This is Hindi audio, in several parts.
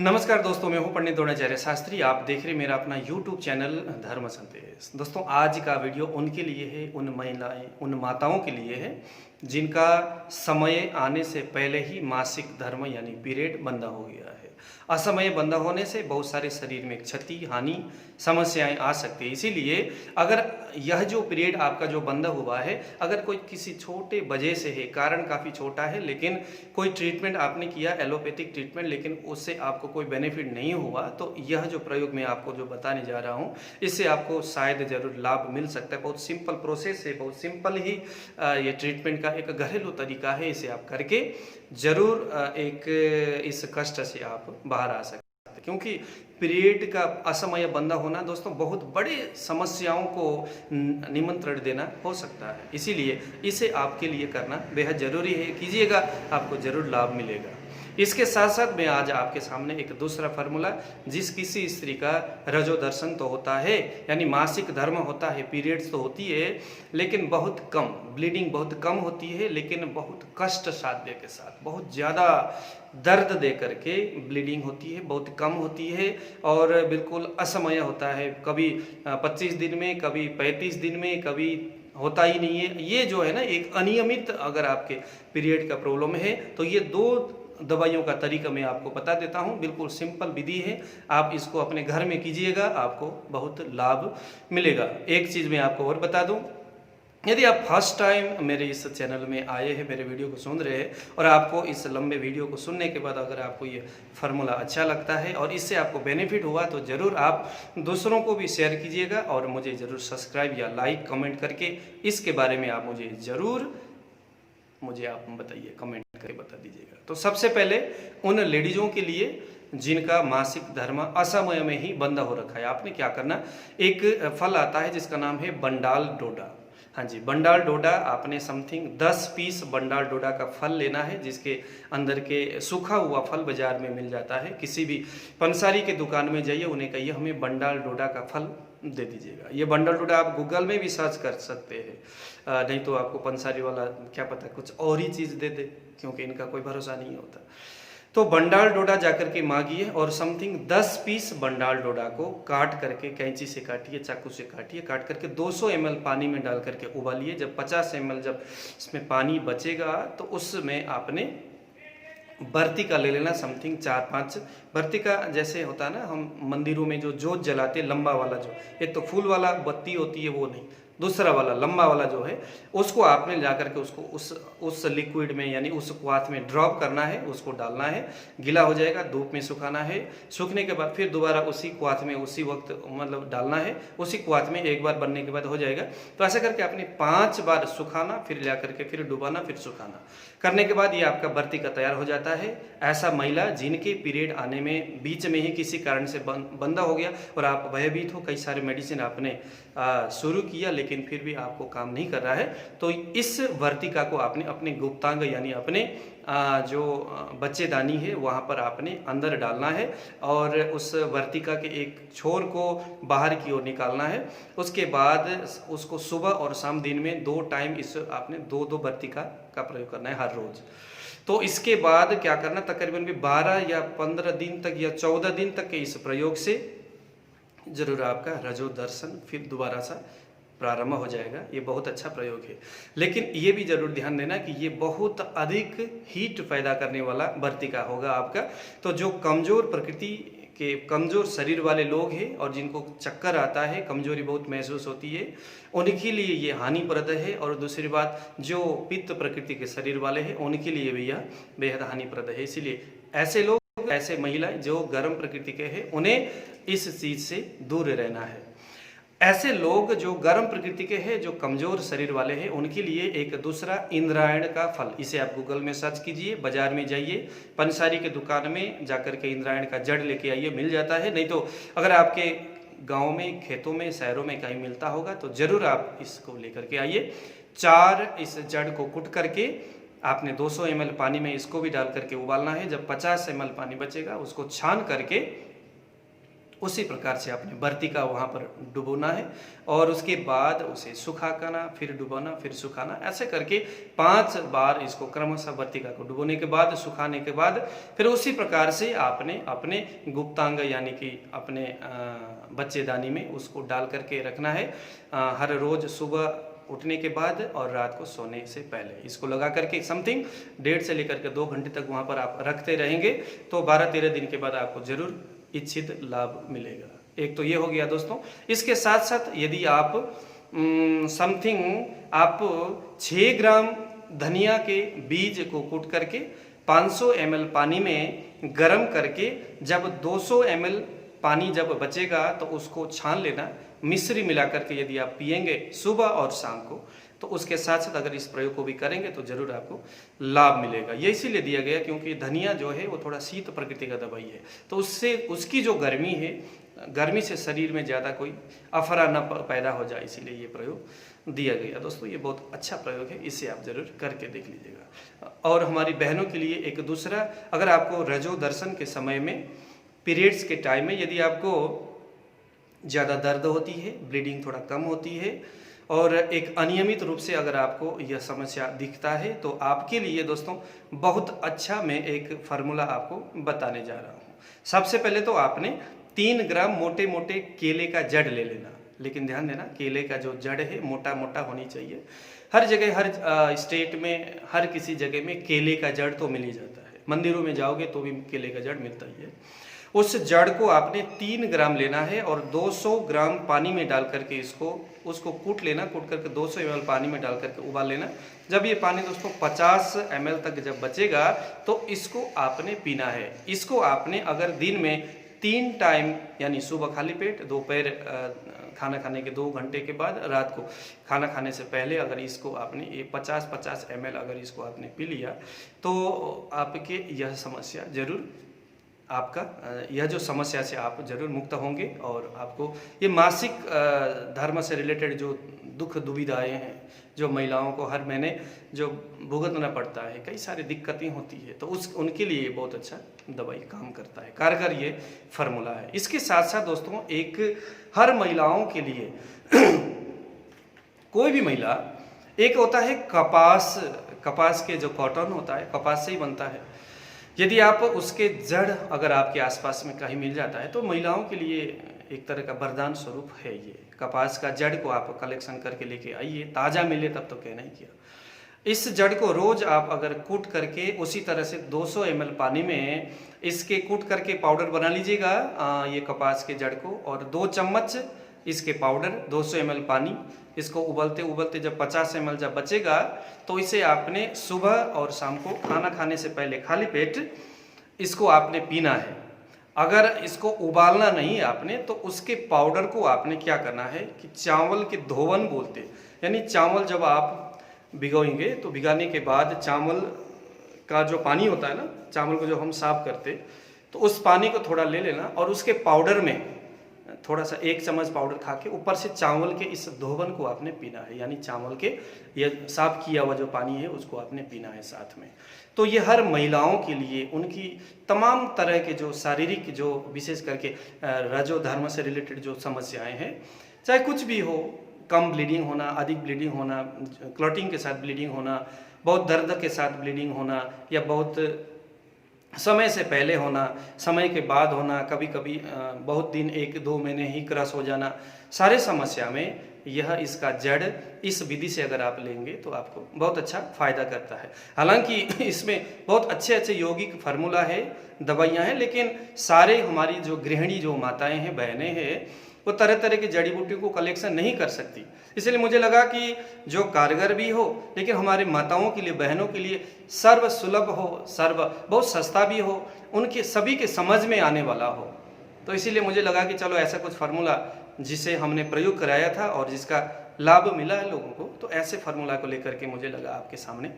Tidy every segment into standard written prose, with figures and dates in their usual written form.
नमस्कार दोस्तों, मैं हूं पंडित द्रोणाचार्य शास्त्री। आप देख रहे मेरा अपना YouTube चैनल धर्म संदेश। दोस्तों, आज का वीडियो उनके लिए है, उन महिलाएं, उन माताओं के लिए है जिनका समय आने से पहले ही मासिक धर्म यानी पीरियड बंद हो गया है। असमय बंद होने से बहुत सारे शरीर में क्षति, हानि, समस्याएं आ सकती है। इसीलिए अगर यह जो पीरियड आपका जो बंद हुआ है, अगर कोई किसी छोटे वजह से है, कारण काफ़ी छोटा है, लेकिन कोई ट्रीटमेंट आपने किया एलोपैथिक ट्रीटमेंट, लेकिन उससे आपको कोई बेनिफिट नहीं हुआ, तो यह जो प्रयोग मैं आपको जो बताने जा रहा हूँ, इससे आपको शायद ज़रूर लाभ मिल सकता है। बहुत सिंपल प्रोसेस है, बहुत सिंपल ही ये ट्रीटमेंट का एक घरेलू तरीका है। इसे आप करके ज़रूर एक इस कष्ट से आप बाहर आ सकते हैं, क्योंकि पीरियड का असमय बंद होना दोस्तों बहुत बड़े समस्याओं को निमंत्रण देना हो सकता है। इसीलिए इसे आपके लिए करना बेहद ज़रूरी है। कीजिएगा, आपको ज़रूर लाभ मिलेगा। इसके साथ साथ मैं आज आपके सामने एक दूसरा फार्मूला, जिस किसी स्त्री का रजो दर्शन तो होता है यानी मासिक धर्म होता है, पीरियड्स तो होती है, लेकिन बहुत कम, ब्लीडिंग बहुत कम होती है, लेकिन बहुत कष्ट साध्य के साथ, बहुत ज़्यादा दर्द दे करके ब्लीडिंग होती है, बहुत कम होती है और बिल्कुल असमय होता है। कभी 25 दिन में, कभी 35 दिन में, कभी होता ही नहीं है। ये जो है ना, एक अनियमित अगर आपके पीरियड का प्रॉब्लम है तो ये दो दवाइयों का तरीका मैं आपको बता देता हूँ। बिल्कुल सिंपल विधि है, आप इसको अपने घर में कीजिएगा, आपको बहुत लाभ मिलेगा। एक चीज़ मैं आपको और बता दूँ, यदि आप फर्स्ट टाइम मेरे इस चैनल में आए हैं, मेरे वीडियो को सुन रहे हैं और आपको इस लंबे वीडियो को सुनने के बाद अगर आपको ये फार्मूला अच्छा लगता है और इससे आपको बेनिफिट हुआ, तो ज़रूर आप दूसरों को भी शेयर कीजिएगा और मुझे ज़रूर सब्सक्राइब या लाइक कमेंट करके इसके बारे में आप मुझे ज़रूर आप बताइए, कमेंट करके बता दीजिएगा। तो सबसे पहले उन लेडीज़ों के लिए जिनका मासिक धर्म असमय में ही बंद हो रखा है, आपने क्या करना, एक फल आता है जिसका नाम है बंडाल डोडा। हाँ जी, बंडाल डोडा आपने समथिंग 10 पीस बंडाल डोडा का फल लेना है, जिसके अंदर के सूखा हुआ फल बाजार में मिल जाता है। किसी भी पंसारी के दुकान में जाइए, उन्हें कहिए हमें बंडाल डोडा का फल दे दीजिएगा। ये बंडल डोडा आप गूगल में भी सर्च कर सकते हैं, नहीं तो आपको पंसारी वाला क्या पता कुछ और ही चीज़ दे दे, क्योंकि इनका कोई भरोसा नहीं होता। तो बंडाल डोडा जाकर के मांगिए और समथिंग 10 पीस बंडाल डोडा को काट करके, कैंची से काटिए, चाकू से काटिए, काट करके 200 ml पानी में डाल करके उबालिए। जब 50 ml जब इसमें पानी बचेगा तो उसमें आपने बर्ती का ले लेना, समथिंग 4-5 बर्ती का। जैसे होता है ना, हम मंदिरों में जो जोत जलाते, लंबा वाला जो, एक तो फूल वाला बत्ती होती है वो नहीं, दूसरा वाला लंबा वाला जो है, उसको आपने ला करके उसको उस लिक्विड में यानी उस क्वाथ में ड्रॉप करना है, उसको डालना है, गीला हो जाएगा, धूप में सुखाना है। सूखने के बाद फिर दोबारा उसी क्वाथ में उसी वक्त मतलब डालना है, उसी क्वाथ में एक बार बनने के बाद हो जाएगा। तो ऐसा करके आपने 5 बार सुखाना, फिर ला करके फिर डुबाना, फिर सुखाना करने के बाद ये आपका बर्ती का तैयार हो जाता है। ऐसा महिला जिनके पीरियड आने में बीच में ही किसी कारण से बंदा हो गया और आप भयभीत हो, कई सारे मेडिसिन आपने शुरू किया लेकिन फिर भी आपको काम नहीं कर रहा है, तो इस वर्तिका को आपने अपने गुप्तांग यानी अपने जो बच्चेदानी है वहाँ पर आपने अंदर डालना है और उस वर्तिका के एक छोर को बाहर की ओर निकालना है। उसके बाद उसको सुबह और शाम दिन में 2 टाइम इस आपने 2-2 वर्तिका का प्रयोग करना है हर रोज़। तो इसके बाद क्या करना, तकरीबन भी 12 या 15 दिन तक या 14 दिन तक के इस प्रयोग से जरूर आपका रजो दर्शन फिर दोबारा सा प्रारंभ हो जाएगा। ये बहुत अच्छा प्रयोग है, लेकिन ये भी जरूर ध्यान देना कि ये बहुत अधिक हीट पैदा करने वाला वर्तिका होगा आपका। तो जो कमज़ोर प्रकृति के, कमज़ोर शरीर वाले लोग हैं और जिनको चक्कर आता है, कमजोरी बहुत महसूस होती है, उनके लिए ये हानिप्रद है। और दूसरी बात, जो पित्त प्रकृति के शरीर वाले हैं उनके लिए भी यह बेहद हानिप्रद है। इसीलिए ऐसे लोग, ऐसे महिलाएं जो गर्म प्रकृति के हैं, उन्हें इस चीज़ से दूर रहना है। ऐसे लोग जो गर्म प्रकृति के हैं, जो कमज़ोर शरीर वाले हैं, उनके लिए एक दूसरा इंद्रायण का फल, इसे आप गूगल में सर्च कीजिए, बाजार में जाइए, पंसारी के दुकान में जाकर के इंद्रायण का जड़ लेके आइए, मिल जाता है। नहीं तो अगर आपके गांव में, खेतों में, शहरों में कहीं मिलता होगा तो ज़रूर आप इसको लेकर के आइए। 4 इस जड़ को कुट करके आपने 200 ml पानी में इसको भी डाल करके उबालना है। जब 50 ml पानी बचेगा उसको छान करके उसी प्रकार से अपने बर्ती का वहाँ पर डुबोना है और उसके बाद उसे सुखाना, फिर डुबोना, फिर सुखाना, ऐसे करके 5 बार इसको क्रमशः बर्तिका को डुबोने के बाद, सुखाने के बाद फिर उसी प्रकार से आपने अपने गुप्तांग यानी कि अपने बच्चेदानी में उसको डाल करके रखना है। हर रोज सुबह उठने के बाद और रात को सोने से पहले इसको लगा करके समथिंग 1.5 से लेकर के 2 घंटे तक वहाँ पर आप रखते रहेंगे तो 12-13 दिन के बाद आपको जरूर इच्छित लाभ मिलेगा। एक तो ये हो गया दोस्तों। इसके साथ साथ यदि आप समथिंग आप 6 ग्राम धनिया के बीज को कूट करके 500 ml पानी में गर्म करके जब 200 ml पानी जब बचेगा तो उसको छान लेना, मिश्री मिला करके यदि आप पिएंगे सुबह और शाम को तो उसके साथ साथ अगर इस प्रयोग को भी करेंगे तो जरूर आपको लाभ मिलेगा। ये इसीलिए दिया गया क्योंकि धनिया जो है वो थोड़ा शीत प्रकृति का दवाई है, तो उससे उसकी जो गर्मी है, गर्मी से शरीर में ज़्यादा कोई अफरा न पैदा हो जाए, इसीलिए ये प्रयोग दिया गया। दोस्तों ये बहुत अच्छा प्रयोग है, इसे आप जरूर करके देख लीजिएगा। और हमारी बहनों के लिए एक दूसरा, अगर आपको रजो दर्शन के समय में, पीरियड्स के टाइम में यदि आपको ज़्यादा दर्द होती है, ब्लीडिंग थोड़ा कम होती है और एक अनियमित रूप से अगर आपको यह समस्या दिखता है तो आपके लिए दोस्तों बहुत अच्छा मैं एक फार्मूला आपको बताने जा रहा हूँ। सबसे पहले तो आपने 3 ग्राम मोटे मोटे केले का जड़ ले लेना, लेकिन ध्यान देना केले का जो जड़ है मोटा मोटा होनी चाहिए। हर जगह, हर स्टेट में, हर किसी जगह में केले का जड़ तो मिल ही जाता है, मंदिरों में जाओगे तो भी केले का जड़ मिलता ही है। उस जड़ को आपने 3 ग्राम लेना है और 200 ग्राम पानी में डाल करके उसको कूट लेना, कूट करके 200 ml पानी में डाल करके उबाल लेना। जब ये पानी दोस्तों 50 ml तक जब बचेगा तो इसको आपने पीना है। इसको आपने अगर दिन में 3 टाइम यानी सुबह खाली पेट, दोपहर खाना खाने के 2 घंटे के बाद, रात को खाना खाने से पहले अगर इसको आपने ये 50-50 ml अगर इसको आपने पी लिया तो आपके यह समस्या जरूर, आपका यह जो समस्या से आप जरूर मुक्त होंगे और आपको ये मासिक धर्म से रिलेटेड जो दुख दुविधाएं हैं, जो महिलाओं को हर महीने जो भुगतना पड़ता है, कई सारी दिक्कतें होती है, तो उनके लिए बहुत अच्छा दवाई काम करता है, कारगर ये फार्मूला है। इसके साथ साथ दोस्तों एक हर महिलाओं के लिए कोई भी महिला, एक होता है कपास के जो कॉटन होता है, कपास से ही बनता है। यदि आप उसके जड़ अगर आपके आसपास में कहीं मिल जाता है तो महिलाओं के लिए एक तरह का वरदान स्वरूप है। ये कपास का जड़ को आप कलेक्शन करके लेके आइए, ताज़ा मिले तब तो कहना ही किया। इस जड़ को रोज आप अगर कूट करके उसी तरह से 200 ml पानी में इसके कूट करके पाउडर बना लीजिएगा, ये कपास के जड़ को, और 2 चम्मच इसके पाउडर 200 ml पानी, इसको उबलते उबलते जब 50 ml जब बचेगा तो इसे आपने सुबह और शाम को खाना खाने से पहले खाली पेट इसको आपने पीना है। अगर इसको उबालना नहीं आपने तो उसके पाउडर को आपने क्या करना है कि चावल के धोवन बोलते, यानी चावल जब आप भिगोएंगे तो भिगाने के बाद चावल का जो पानी होता है ना, चावल को जो हम साफ करते, तो उस पानी को थोड़ा ले लेना और उसके पाउडर में थोड़ा सा 1 चम्मच पाउडर खा के ऊपर से चावल के इस धोवन को आपने पीना है, यानी चावल के ये साफ किया हुआ जो पानी है उसको आपने पीना है साथ में। तो ये हर महिलाओं के लिए उनकी तमाम तरह के जो शारीरिक, जो विशेष करके रजो धर्म से रिलेटेड जो समस्याएं हैं, चाहे कुछ भी हो, कम ब्लीडिंग होना, अधिक ब्लीडिंग होना, क्लॉटिंग के साथ ब्लीडिंग होना, बहुत दर्द के साथ ब्लीडिंग होना, या बहुत समय से पहले होना, समय के बाद होना, कभी कभी बहुत दिन 1-2 महीने ही क्रश हो जाना, सारे समस्या में यह इसका जड़ इस विधि से अगर आप लेंगे तो आपको बहुत अच्छा फायदा करता है। हालांकि इसमें बहुत अच्छे अच्छे यौगिक फार्मूला है, दवाइयाँ हैं, लेकिन सारे हमारी जो गृहिणी जो माताएं हैं, बहनें हैं, वो तरह तरह की जड़ी बूटियों को कलेक्शन नहीं कर सकती। इसलिए मुझे लगा कि जो कारगर भी हो लेकिन हमारे माताओं के लिए, बहनों के लिए सर्व सुलभ हो, बहुत सस्ता भी हो, उनके सभी के समझ में आने वाला हो, तो इसीलिए मुझे लगा कि चलो ऐसा कुछ फार्मूला जिसे हमने प्रयोग कराया था और जिसका लाभ मिला है लोगों को, तो ऐसे फार्मूला को लेकर के मुझे लगा आपके सामने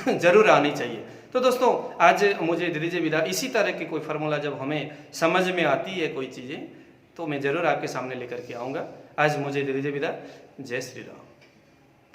जरूर आनी चाहिए। तो दोस्तों आज मुझे दे दीजिए विदा। इसी तरह की कोई फार्मूला जब हमें समझ में आती है कोई चीज़ें, तो मैं ज़रूर आपके सामने लेकर के आऊँगा। आज मुझे दे दीजिए विदा। जय श्री राम।